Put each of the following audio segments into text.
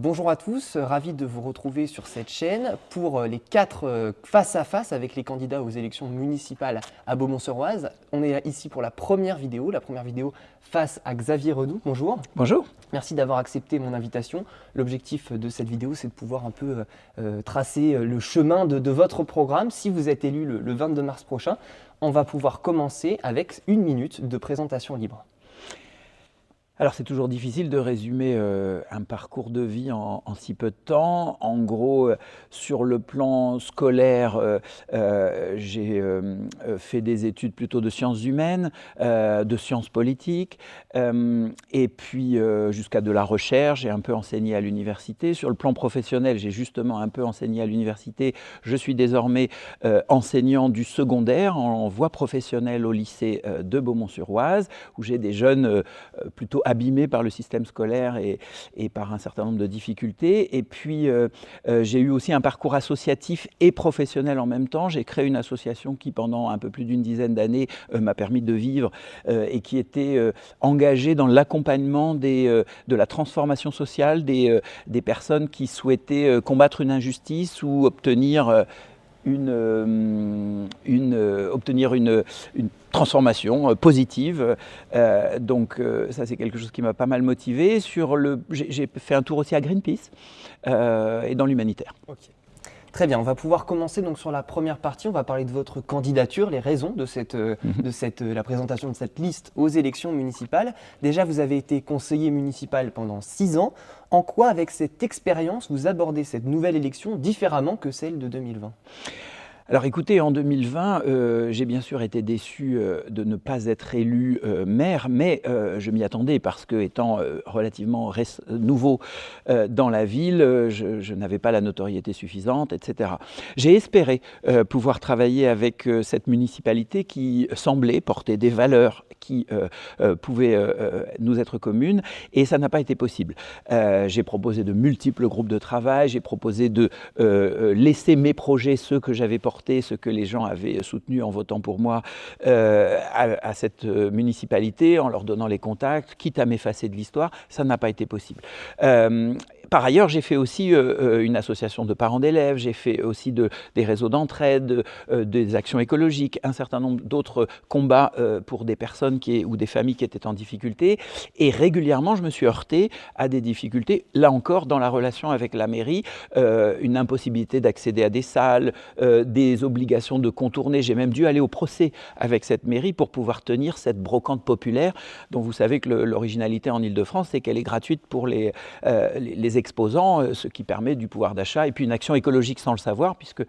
Bonjour à tous, ravi de vous retrouver sur cette chaîne pour les 4 face-à-face avec les candidats aux élections municipales à Beaumont-sur-Oise. On est ici pour la première vidéo face à Xavier Renou. Bonjour. Bonjour. Merci d'avoir accepté mon invitation. L'objectif de cette vidéo, c'est de pouvoir un peu tracer le chemin de votre programme. Si vous êtes élu le 22 mars prochain, on va pouvoir commencer avec 1 minute de présentation libre. Alors c'est toujours difficile de résumer un parcours de vie en si peu de temps. En gros, sur le plan scolaire, j'ai fait des études plutôt de sciences humaines, de sciences politiques, et puis jusqu'à de la recherche. J'ai un peu enseigné à l'université. Sur le plan professionnel, j'ai justement un peu enseigné à l'université. Je suis désormais enseignant du secondaire en voie professionnelle au lycée de Beaumont-sur-Oise, où j'ai des jeunes plutôt abîmés par le système scolaire et par un certain nombre de difficultés. Et puis, j'ai eu aussi un parcours associatif et professionnel en même temps. J'ai créé une association qui, pendant un peu plus d'une dizaine d'années, m'a permis de vivre et qui était engagée dans l'accompagnement de la transformation sociale des personnes qui souhaitaient combattre une injustice ou obtenir une transformation positive. Donc ça, c'est quelque chose qui m'a pas mal motivé. J'ai fait un tour aussi à Greenpeace et dans l'humanitaire. Okay. Très bien, on va pouvoir commencer donc sur la première partie. On va parler de votre candidature, les raisons de la présentation de cette liste aux élections municipales. Déjà, vous avez été conseiller municipal pendant 6 ans. En quoi, avec cette expérience, vous abordez cette nouvelle élection différemment que celle de 2020 ? Alors écoutez, en 2020, j'ai bien sûr été déçu de ne pas être élu maire, mais je m'y attendais parce que, étant relativement nouveau dans la ville, je n'avais pas la notoriété suffisante, etc. J'ai espéré pouvoir travailler avec cette municipalité qui semblait porter des valeurs qui pouvaient nous être communes, et ça n'a pas été possible. J'ai proposé de multiples groupes de travail, j'ai proposé de laisser mes projets, ceux que j'avais portés, ce que les gens avaient soutenu en votant pour moi, à cette municipalité, en leur donnant les contacts, quitte à m'effacer de l'histoire. Ça n'a pas été possible. Par ailleurs, j'ai fait aussi une association de parents d'élèves, j'ai fait aussi des réseaux d'entraide, des actions écologiques, un certain nombre d'autres combats pour des personnes ou des familles qui étaient en difficulté. Et régulièrement, je me suis heurté à des difficultés, là encore, dans la relation avec la mairie, une impossibilité d'accéder à des salles, des obligations de contourner. J'ai même dû aller au procès avec cette mairie pour pouvoir tenir cette brocante populaire, dont vous savez que l'originalité en Île-de-France, c'est qu'elle est gratuite pour les exposants, ce qui permet du pouvoir d'achat, et puis une action écologique sans le savoir, puisque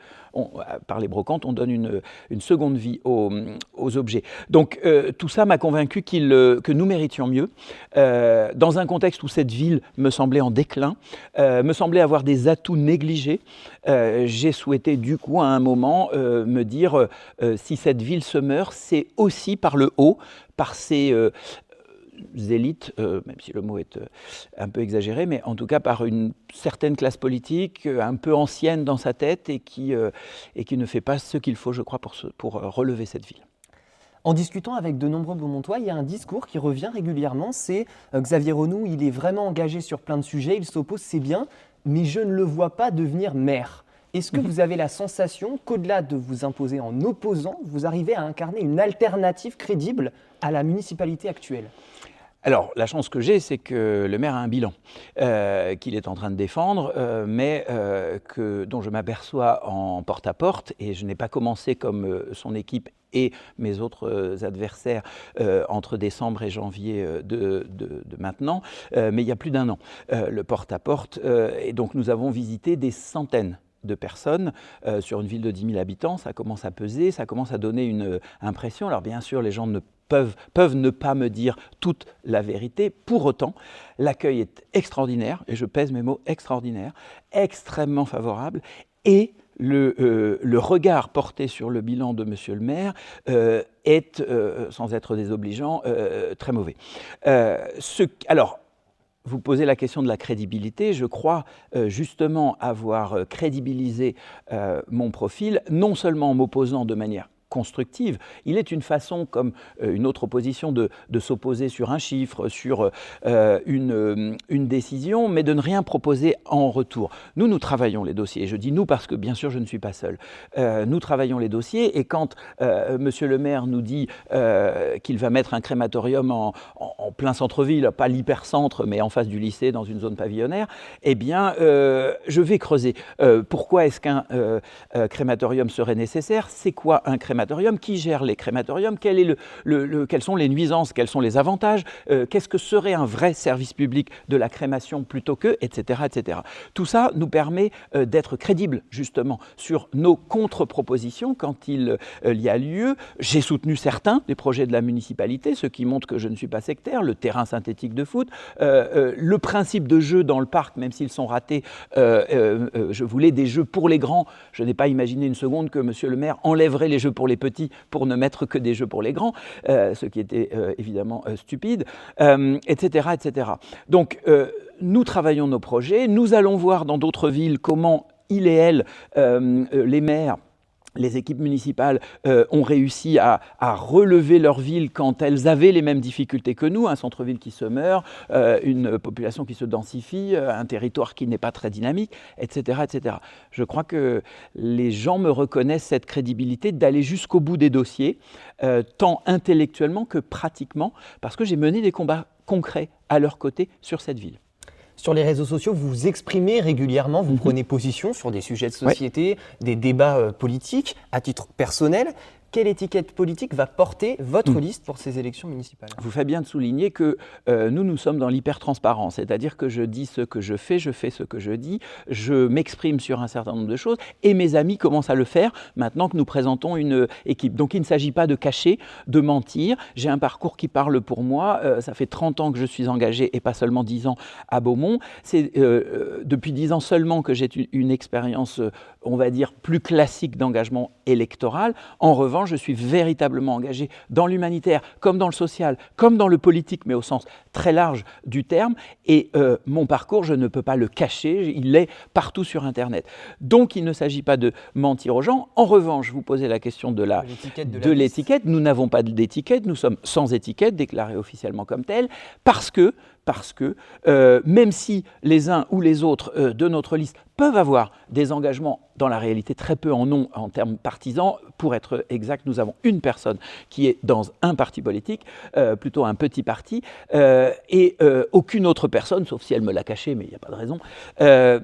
par les brocantes, on donne une seconde vie aux objets. Donc tout ça m'a convaincu que nous méritions mieux, dans un contexte où cette ville me semblait en déclin, me semblait avoir des atouts négligés. J'ai souhaité du coup à un moment me dire si cette ville se meurt, c'est aussi par le haut, par ces élites, même si le mot est un peu exagéré, mais en tout cas par une certaine classe politique un peu ancienne dans sa tête et qui ne fait pas ce qu'il faut, je crois, pour relever cette ville. En discutant avec de nombreux Beaumontois, il y a un discours qui revient régulièrement, c'est Xavier Renou, il est vraiment engagé sur plein de sujets, il s'oppose, c'est bien, mais je ne le vois pas devenir maire. Est-ce que vous avez la sensation qu'au-delà de vous imposer en opposant, vous arrivez à incarner une alternative crédible à la municipalité actuelle ? Alors, la chance que j'ai, c'est que le maire a un bilan qu'il est en train de défendre, mais dont je m'aperçois en porte-à-porte, et je n'ai pas commencé comme son équipe et mes autres adversaires entre décembre et janvier de maintenant, mais il y a plus d'1 an, le porte-à-porte. Et donc, nous avons visité des centaines de personnes sur une ville de 10 000 habitants. Ça commence à peser, ça commence à donner une impression. Alors bien sûr, les gens peuvent ne pas me dire toute la vérité. Pour autant, l'accueil est extraordinaire, et je pèse mes mots, extraordinaire, extrêmement favorable, et le regard porté sur le bilan de Monsieur le maire est, sans être désobligeant, très mauvais. Alors, vous posez la question de la crédibilité. Je crois justement avoir crédibilisé mon profil, non seulement en m'opposant de manière constructive. Il est une façon, comme une autre opposition, de s'opposer sur un chiffre, sur une décision, mais de ne rien proposer en retour. Nous travaillons les dossiers. Je dis nous parce que, bien sûr, je ne suis pas seul. Nous travaillons les dossiers et quand Monsieur le maire nous dit qu'il va mettre un crématorium en plein centre-ville, pas l'hypercentre, mais en face du lycée, dans une zone pavillonnaire, eh bien, je vais creuser. Pourquoi est-ce qu'un crématorium serait nécessaire? C'est quoi un crématorium? Qui gère les crématoriums? Quelles sont les nuisances? Quels sont les avantages? Qu'est-ce que serait un vrai service public de la crémation plutôt que, etc., etc. Tout ça nous permet d'être crédibles, justement, sur nos contre-propositions quand il y a lieu. J'ai soutenu certains des projets de la municipalité, ce qui montre que je ne suis pas sectaire, le terrain synthétique de foot, le principe de jeu dans le parc, même s'ils sont ratés, je voulais des jeux pour les grands. Je n'ai pas imaginé une seconde que Monsieur le maire enlèverait les jeux pour les petits pour ne mettre que des jeux pour les grands, ce qui était évidemment stupide, etc., etc. Donc, nous travaillons nos projets, nous allons voir dans d'autres villes comment il et elle, les maires, les équipes municipales ont réussi à relever leur ville quand elles avaient les mêmes difficultés que nous, un centre-ville qui se meurt, une population qui se densifie, un territoire qui n'est pas très dynamique, etc., etc. Je crois que les gens me reconnaissent cette crédibilité d'aller jusqu'au bout des dossiers, tant intellectuellement que pratiquement, parce que j'ai mené des combats concrets à leur côté sur cette ville. Sur les réseaux sociaux, vous vous exprimez régulièrement, vous prenez position sur des sujets de société, des débats politiques à titre personnel. Quelle étiquette politique va porter votre liste pour ces élections municipales? Vous faites bien de souligner que nous sommes dans l'hyper-transparence, c'est-à-dire que je dis ce que je fais ce que je dis, je m'exprime sur un certain nombre de choses et mes amis commencent à le faire maintenant que nous présentons une équipe. Donc il ne s'agit pas de cacher, de mentir. J'ai un parcours qui parle pour moi. Ça fait 30 ans que je suis engagé et pas seulement 10 ans à Beaumont. C'est depuis 10 ans seulement que j'ai une expérience, on va dire, plus classique d'engagement électoral. En revanche, je suis véritablement engagé dans l'humanitaire, comme dans le social, comme dans le politique, mais au sens très large du terme. Et mon parcours, je ne peux pas le cacher, il est partout sur Internet. Donc, il ne s'agit pas de mentir aux gens. En revanche, vous posez la question de l'étiquette. Nous n'avons pas d'étiquette, nous sommes sans étiquette, déclarée officiellement comme telle, parce que même si les uns ou les autres de notre liste peuvent avoir des engagements, dans la réalité très peu en ont en termes partisans. Pour être exact, nous avons une personne qui est dans un parti politique, plutôt un petit parti, et aucune autre personne, sauf si elle me l'a caché, mais il n'y a pas de raison,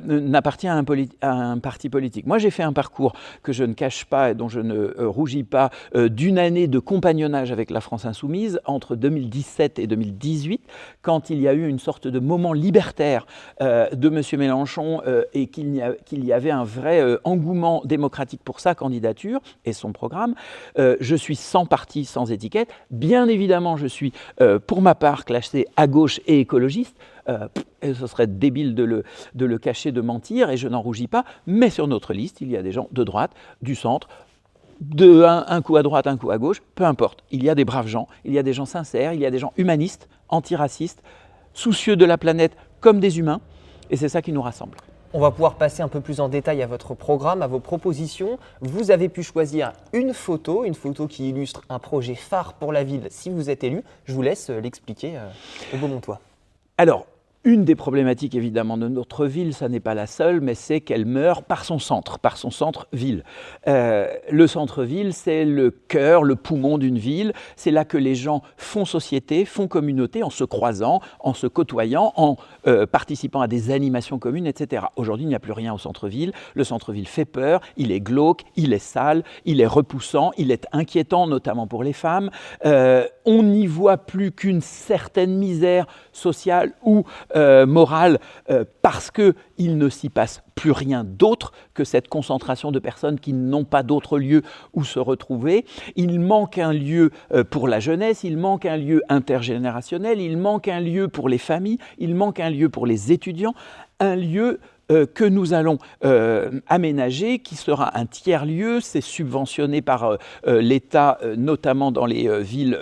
n'appartient à un parti politique. Moi, j'ai fait un parcours que je ne cache pas et dont je ne rougis pas, d'une année de compagnonnage avec la France Insoumise entre 2017 et 2018, quand il y a eu une sorte de moment libertaire de M. Mélenchon et qu'il y avait un vrai engouement démocratique pour sa candidature et son programme. Je suis sans parti, sans étiquette. Bien évidemment, je suis pour ma part classé à gauche et écologiste. Et ce serait débile de le cacher, de mentir, et je n'en rougis pas. Mais sur notre liste, il y a des gens de droite, du centre, un coup à droite, un coup à gauche, peu importe. Il y a des braves gens, il y a des gens sincères, il y a des gens humanistes, antiracistes, soucieux de la planète comme des humains, et c'est ça qui nous rassemble. On va pouvoir passer un peu plus en détail à votre programme, à vos propositions. Vous avez pu choisir une photo qui illustre un projet phare pour la ville si vous êtes élu. Je vous laisse l'expliquer aux Beaumontois. Alors, une des problématiques évidemment de notre ville, ça n'est pas la seule, mais c'est qu'elle meurt par son centre-ville. Le centre-ville, c'est le cœur, le poumon d'une ville. C'est là que les gens font société, font communauté en se croisant, en se côtoyant, en participant à des animations communes, etc. Aujourd'hui, il n'y a plus rien au centre-ville. Le centre-ville fait peur, il est glauque, il est sale, il est repoussant, il est inquiétant, notamment pour les femmes. On n'y voit plus qu'une certaine misère sociale ou morale parce qu'il ne s'y passe plus rien d'autre que cette concentration de personnes qui n'ont pas d'autre lieu où se retrouver. Il manque un lieu pour la jeunesse, il manque un lieu intergénérationnel, il manque un lieu pour les familles, il manque un lieu pour les étudiants, un lieu que nous allons aménager, qui sera un tiers-lieu. C'est subventionné par l'État, notamment dans les villes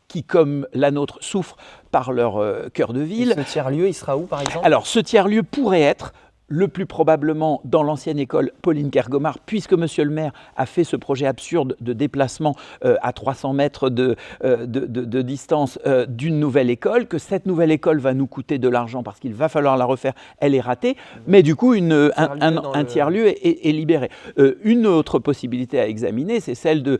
qui, comme la nôtre, souffrent par leur cœur de ville. Et ce tiers-lieu, il sera où, par exemple ? Alors, ce tiers-lieu pourrait être le plus probablement dans l'ancienne école Pauline Kergomar, puisque Monsieur le maire a fait ce projet absurde de déplacement à 300 mètres de distance d'une nouvelle école, que cette nouvelle école va nous coûter de l'argent parce qu'il va falloir la refaire, elle est ratée, mais du coup un tiers-lieu est libéré. Une autre possibilité à examiner, c'est celle de...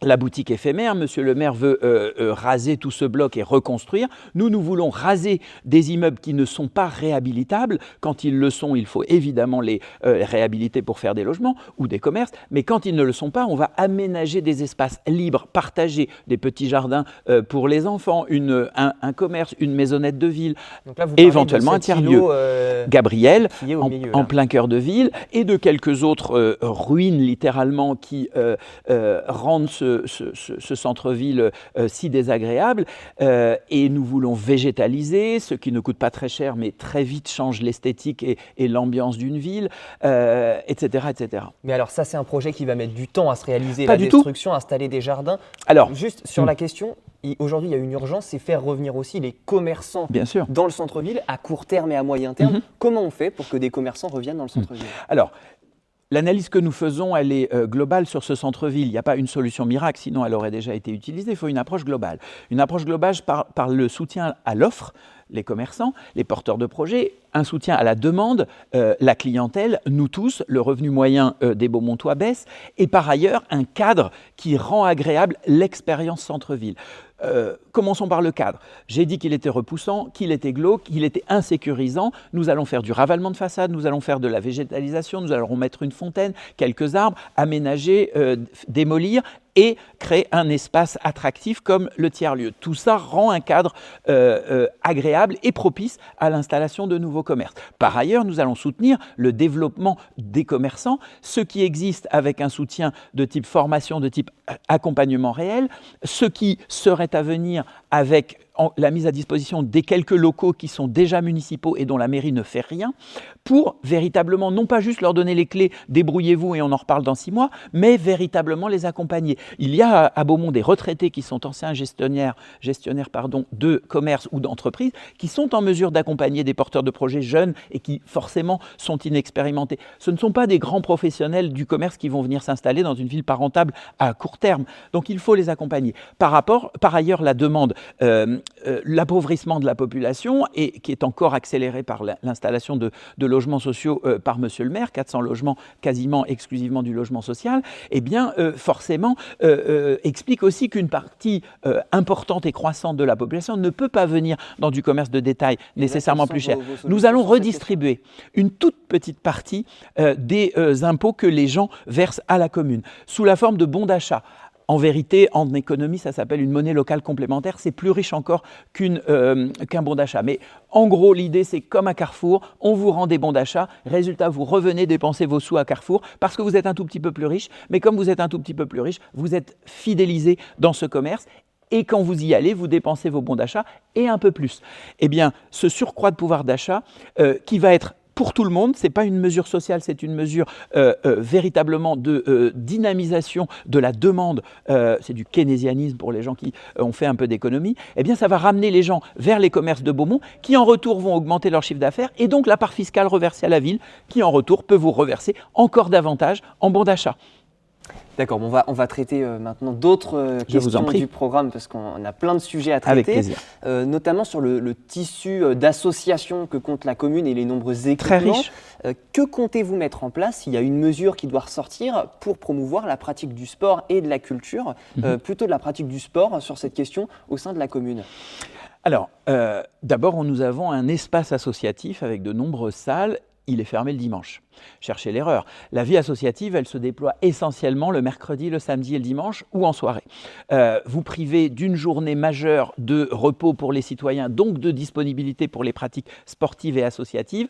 la boutique éphémère. Monsieur le maire veut raser tout ce bloc et reconstruire. Nous voulons raser des immeubles qui ne sont pas réhabilitables. Quand ils le sont, il faut évidemment les réhabiliter pour faire des logements ou des commerces. Mais quand ils ne le sont pas, on va aménager des espaces libres, partagés, des petits jardins pour les enfants, un commerce, une maisonnette de ville, Donc là, vous éventuellement un tiers-lieu. îlot, Gabriel, milieu, en plein cœur de ville, et de quelques autres ruines littéralement qui rendent ce centre-ville si désagréable. Et nous voulons végétaliser, ce qui ne coûte pas très cher, mais très vite change l'esthétique et l'ambiance d'une ville, etc., etc. Mais alors ça, c'est un projet qui va mettre du temps à se réaliser, Pas la du tout. destruction, installer des jardins. Alors, juste sur la question, aujourd'hui, il y a une urgence, c'est faire revenir aussi les commerçants bien sûr. dans le centre-ville, à court terme et à moyen terme. Comment on fait pour que des commerçants reviennent dans le centre-ville? Alors, l'analyse que nous faisons, elle est globale sur ce centre-ville. Il n'y a pas une solution miracle, sinon elle aurait déjà été utilisée. Il faut une approche globale. Une approche globale par le soutien à l'offre, les commerçants, les porteurs de projets, un soutien à la demande, la clientèle, nous tous, le revenu moyen des Beaumontois baisse, et par ailleurs un cadre qui rend agréable l'expérience centre-ville. Commençons par le cadre. J'ai dit qu'il était repoussant, qu'il était glauque, qu'il était insécurisant. Nous allons faire du ravalement de façade, nous allons faire de la végétalisation, nous allons mettre une fontaine, quelques arbres, aménager, démolir et créer un espace attractif comme le tiers-lieu. Tout ça rend un cadre agréable et propice à l'installation de nouveaux commerces. Par ailleurs, nous allons soutenir le développement des commerçants, ce qui existe avec un soutien de type formation, de type accompagnement réel, ce qui serait à venir avec la mise à disposition des quelques locaux qui sont déjà municipaux et dont la mairie ne fait rien, pour véritablement, non pas juste leur donner les clés, débrouillez-vous et on en reparle dans 6 mois, mais véritablement les accompagner. Il y a à Beaumont des retraités qui sont anciens gestionnaires de commerce ou d'entreprise, qui sont en mesure d'accompagner des porteurs de projets jeunes et qui forcément sont inexpérimentés. Ce ne sont pas des grands professionnels du commerce qui vont venir s'installer dans une ville pas rentable à court terme. Donc il faut les accompagner. Par ailleurs, la demande, l'appauvrissement de la population, et qui est encore accéléré par l'installation de logements sociaux par Monsieur le maire, 400 logements quasiment exclusivement du logement social, eh bien forcément explique aussi qu'une partie importante et croissante de la population ne peut pas venir dans du commerce de détail nécessairement plus cher. Nous allons redistribuer une toute petite partie des impôts que les gens versent à la commune, sous la forme de bons d'achat. En vérité, en économie, ça s'appelle une monnaie locale complémentaire. C'est plus riche encore qu'un bon d'achat. Mais en gros, l'idée, c'est comme à Carrefour, on vous rend des bons d'achat. Résultat, vous revenez dépenser vos sous à Carrefour parce que vous êtes un tout petit peu plus riche. Mais comme vous êtes un tout petit peu plus riche, vous êtes fidélisé dans ce commerce. Et quand vous y allez, vous dépensez vos bons d'achat et un peu plus. Eh bien, ce surcroît de pouvoir d'achat qui va être pour tout le monde, ce n'est pas une mesure sociale, c'est une mesure véritablement de dynamisation de la demande, c'est du keynésianisme pour les gens qui ont fait un peu d'économie, eh bien ça va ramener les gens vers les commerces de Beaumont qui en retour vont augmenter leur chiffre d'affaires et donc la part fiscale reversée à la ville qui en retour peut vous reverser encore davantage en bons d'achat. D'accord, bon, on va traiter maintenant d'autres questions du programme parce qu'on a plein de sujets à traiter. Avec plaisir. Notamment sur le tissu d'associations que compte la commune et les nombreux équipements. Très riche. Que comptez-vous mettre en place? Il y a une mesure qui doit ressortir pour promouvoir la pratique du sport et de la culture, plutôt de la pratique du sport sur cette question au sein de la commune. Alors, d'abord, nous avons un espace associatif avec de nombreuses salles. Il est fermé le dimanche. Cherchez l'erreur. La vie associative, elle se déploie essentiellement le mercredi, le samedi et le dimanche ou en soirée. Vous privez d'une journée majeure de repos pour les citoyens, donc de disponibilité pour les pratiques sportives et associatives,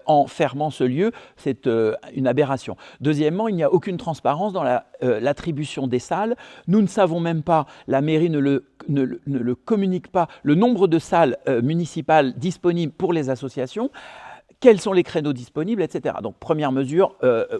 en fermant ce lieu. C'est une aberration. Deuxièmement, il n'y a aucune transparence dans l'attribution des salles. Nous ne savons même pas, la mairie ne le communique pas, le nombre de salles municipales disponibles pour les associations. quels sont les créneaux disponibles, etc. Donc, première mesure,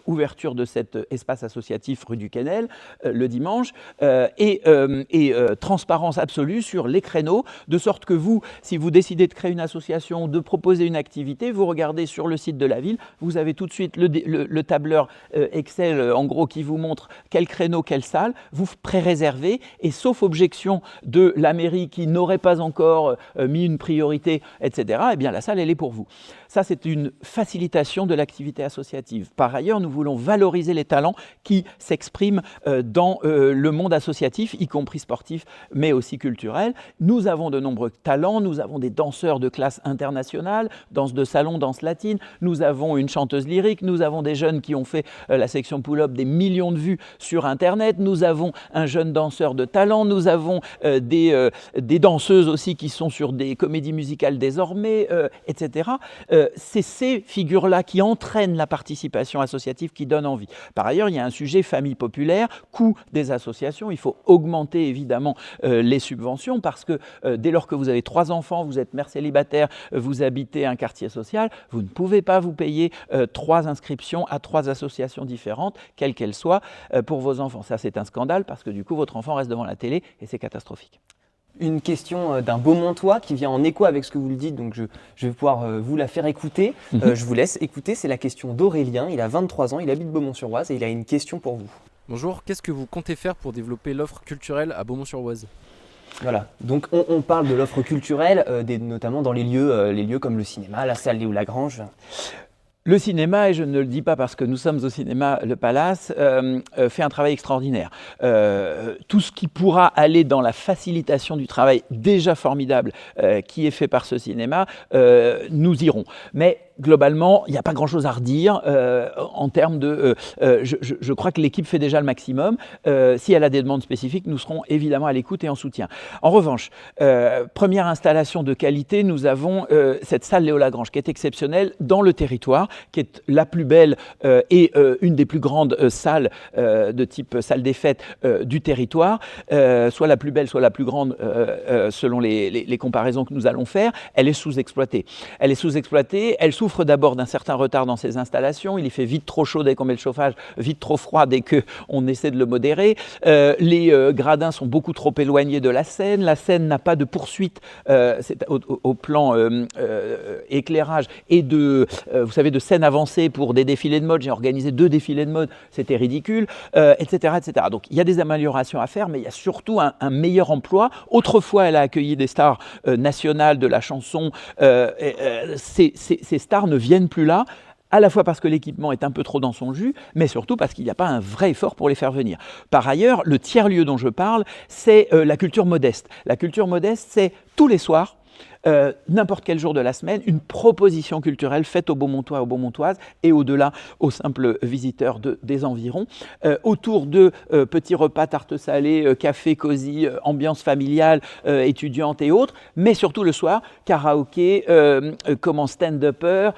ouverture de cet espace associatif rue du Quesnel le dimanche et transparence absolue sur les créneaux, de sorte que vous, si vous décidez de créer une association, de proposer une activité, vous regardez sur le site de la ville, vous avez tout de suite le tableur Excel, en gros, qui vous montre quel créneau, quelle salle, vous pré-réservez, et sauf objection de la mairie qui n'aurait pas encore mis une priorité, etc., eh bien la salle, elle est pour vous. Ça, c'est une facilitation de l'activité associative. Par ailleurs, nous voulons valoriser les talents qui s'expriment dans le monde associatif, y compris sportif, mais aussi culturel. Nous avons de nombreux talents, nous avons des danseurs de classe internationale, danse de salon, danse latine, nous avons une chanteuse lyrique, nous avons des jeunes qui ont fait la section pull-up, des millions de vues sur Internet, nous avons un jeune danseur de talent, nous avons des danseuses aussi qui sont sur des comédies musicales désormais, etc. C'est ces figures-là qui entraînent la participation associative, qui donnent envie. Par ailleurs, il y a un sujet famille populaire, coût des associations. Il faut augmenter évidemment les subventions parce que dès lors que vous avez 3 enfants, vous êtes mère célibataire, vous habitez un quartier social, vous ne pouvez pas vous payer 3 inscriptions à 3 associations différentes, quelles qu'elles soient, pour vos enfants. Ça, c'est un scandale parce que du coup, votre enfant reste devant la télé et c'est catastrophique. Une question d'un Beaumontois qui vient en écho avec ce que vous le dites, donc je vais pouvoir vous la faire écouter. Je vous laisse écouter, c'est la question d'Aurélien, il a 23 ans, il habite Beaumont-sur-Oise et il a une question pour vous. Bonjour, qu'est-ce que vous comptez faire pour développer l'offre culturelle à Beaumont-sur-Oise ? Voilà, donc on parle de l'offre culturelle, notamment dans les lieux comme le cinéma, la salle Léo Lagrange. Le cinéma, et je ne le dis pas parce que nous sommes au cinéma Le Palace, fait un travail extraordinaire. Tout ce qui pourra aller dans la facilitation du travail déjà formidable qui est fait par ce cinéma, nous irons. Mais globalement, il n'y a pas grand-chose à redire en termes de... je crois que l'équipe fait déjà le maximum. Si elle a des demandes spécifiques, nous serons évidemment à l'écoute et en soutien. En revanche, première installation de qualité, nous avons cette salle Léo Lagrange qui est exceptionnelle dans le territoire, qui est la plus belle et une des plus grandes salles de type salle des fêtes du territoire, soit la plus belle, soit la plus grande selon les comparaisons que nous allons faire. Elle est sous-exploitée. Elle est sous-exploitée, elle souffre d'abord d'un certain retard dans ses installations, il y fait vite trop chaud dès qu'on met le chauffage, vite trop froid dès qu'on essaie de le modérer. Les gradins sont beaucoup trop éloignés de la scène n'a pas de poursuite au plan éclairage et vous savez, de scène avancée pour des défilés de mode. J'ai organisé 2 défilés de mode, c'était ridicule, etc., etc. Donc il y a des améliorations à faire, mais il y a surtout un meilleur emploi. Autrefois, elle a accueilli des stars nationales de la chanson. Ces stars ne viennent plus là, à la fois parce que l'équipement est un peu trop dans son jus, mais surtout parce qu'il n'y a pas un vrai effort pour les faire venir. Par ailleurs, le tiers-lieu dont je parle, c'est la culture modeste. La culture modeste, c'est tous les soirs, n'importe quel jour de la semaine, une proposition culturelle faite aux Beaumontois et aux Beaumontoises et au-delà aux simples visiteurs des environs, autour de petits repas, tartes salées, café cosy, ambiance familiale, étudiante et autres, mais surtout le soir, karaoké, stand-upper,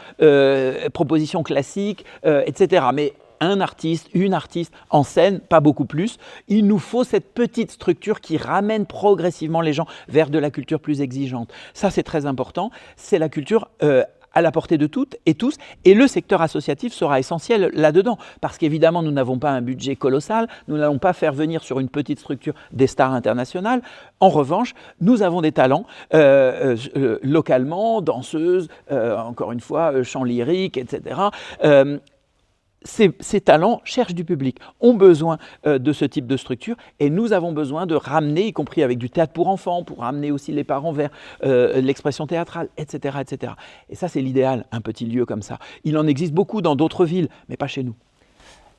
propositions classiques, etc. Mais un artiste, une artiste en scène, pas beaucoup plus. Il nous faut cette petite structure qui ramène progressivement les gens vers de la culture plus exigeante. Ça, c'est très important. C'est la culture à la portée de toutes et tous. Et le secteur associatif sera essentiel là-dedans. Parce qu'évidemment, nous n'avons pas un budget colossal. Nous n'allons pas faire venir sur une petite structure des stars internationales. En revanche, nous avons des talents localement, danseuses, encore une fois, chant lyrique, etc. Ces talents cherchent du public, ont besoin de ce type de structure et nous avons besoin de ramener, y compris avec du théâtre pour enfants, pour ramener aussi les parents vers l'expression théâtrale, etc., etc. Et ça, c'est l'idéal, un petit lieu comme ça. Il en existe beaucoup dans d'autres villes, mais pas chez nous.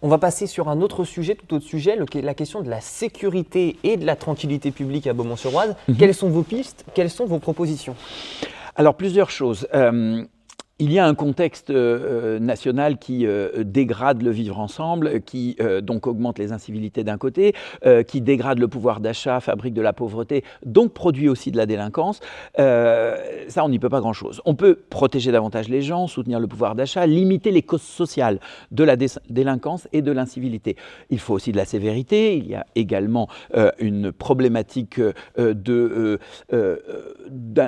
On va passer sur un autre sujet, tout autre sujet, la question de la sécurité et de la tranquillité publique à Beaumont-sur-Oise. Quelles sont vos pistes? Quelles sont vos propositions? Alors, plusieurs choses. Il y a un contexte national qui dégrade le vivre ensemble, qui donc augmente les incivilités d'un côté, qui dégrade le pouvoir d'achat, fabrique de la pauvreté, donc produit aussi de la délinquance. Ça, on n'y peut pas grand-chose. On peut protéger davantage les gens, soutenir le pouvoir d'achat, limiter les causes sociales de la délinquance et de l'incivilité. Il faut aussi de la sévérité. Il y a également une problématique d'un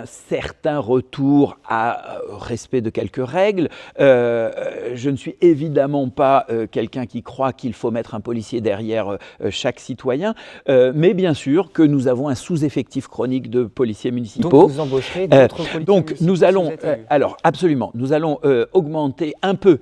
certain retour à respect de qualité quelques règles. Je ne suis évidemment pas quelqu'un qui croit qu'il faut mettre un policier derrière chaque citoyen, mais bien sûr que nous avons un sous-effectif chronique de policiers municipaux. Donc vous embaucherez d'autres policiers Donc municipaux nous si allons, vous êtes élu. alors absolument, nous allons augmenter un peu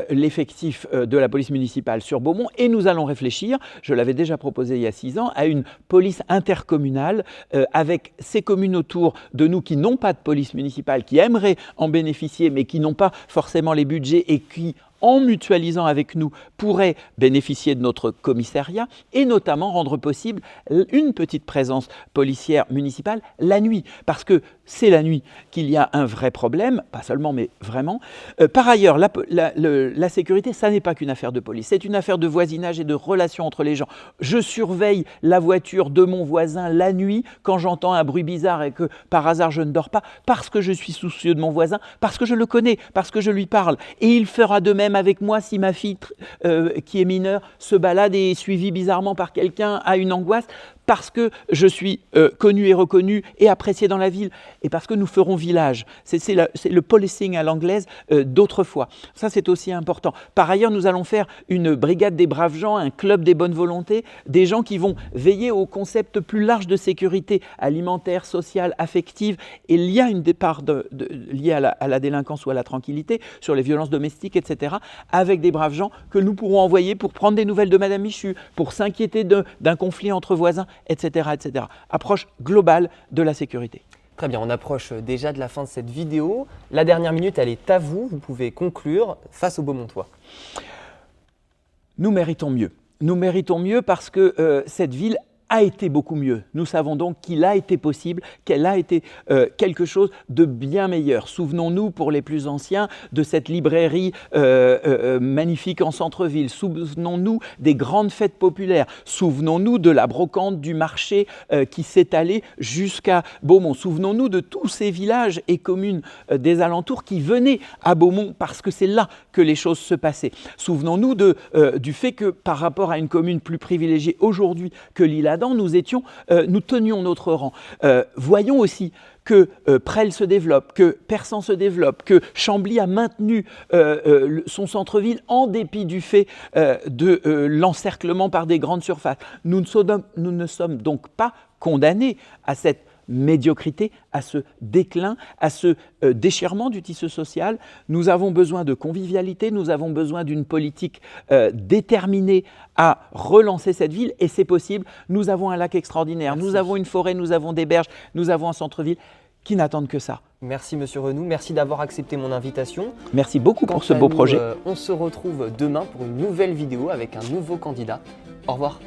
l'effectif de la police municipale sur Beaumont et nous allons réfléchir, je l'avais déjà proposé il y a 6 ans, à une police intercommunale avec ces communes autour de nous qui n'ont pas de police municipale, qui aimeraient en bénéficier mais qui n'ont pas forcément les budgets et qui, en mutualisant avec nous, pourraient bénéficier de notre commissariat et notamment rendre possible une petite présence policière municipale la nuit. Parce que c'est la nuit qu'il y a un vrai problème, pas seulement mais vraiment. Par ailleurs, la sécurité, ça n'est pas qu'une affaire de police, c'est une affaire de voisinage et de relations entre les gens. Je surveille la voiture de mon voisin la nuit quand j'entends un bruit bizarre et que par hasard je ne dors pas, parce que je suis soucieux de mon voisin, parce que je le connais, parce que je lui parle. Et il fera de même avec moi si ma fille qui est mineure se balade et est suivie bizarrement par quelqu'un, a une angoisse, parce que je suis connu et reconnu et apprécié dans la ville, et parce que nous ferons village. C'est le policing à l'anglaise d'autrefois. Ça, c'est aussi important. Par ailleurs, nous allons faire une brigade des braves gens, un club des bonnes volontés, des gens qui vont veiller au concept plus large de sécurité alimentaire, sociale, affective. Et il y a une départ liée à la délinquance ou à la tranquillité, sur les violences domestiques, etc., avec des braves gens que nous pourrons envoyer pour prendre des nouvelles de Madame Michu, pour s'inquiéter d'un conflit entre voisins, etc., etc. Approche globale de la sécurité. Très bien, on approche déjà de la fin de cette vidéo. La dernière minute, elle est à vous. Vous pouvez conclure face aux Beaumontois. Nous méritons mieux. Nous méritons mieux parce que cette ville a été beaucoup mieux. Nous savons donc qu'il a été possible, qu'elle a été quelque chose de bien meilleur. Souvenons-nous, pour les plus anciens, de cette librairie magnifique en centre-ville. Souvenons-nous des grandes fêtes populaires. Souvenons-nous de la brocante du marché qui s'étalait jusqu'à Beaumont. Souvenons-nous de tous ces villages et communes des alentours qui venaient à Beaumont parce que c'est là que les choses se passaient. Souvenons-nous du fait que par rapport à une commune plus privilégiée aujourd'hui que l'Isle-Adam, nous tenions notre rang. Voyons aussi que Presles se développe, que Persan se développe, que Chambly a maintenu son centre-ville en dépit du fait de l'encerclement par des grandes surfaces. Nous ne sommes donc pas condamnés à cette médiocrité, à ce déclin, à ce déchirement du tissu social. Nous avons besoin de convivialité, nous avons besoin d'une politique déterminée à relancer cette ville et c'est possible. Nous avons un lac extraordinaire, nous avons une forêt, nous avons des berges, nous avons un centre-ville qui n'attendent que ça. Merci Monsieur Renoux, merci d'avoir accepté mon invitation. Merci beaucoup pour ce beau projet. On se retrouve demain pour une nouvelle vidéo avec un nouveau candidat. Au revoir.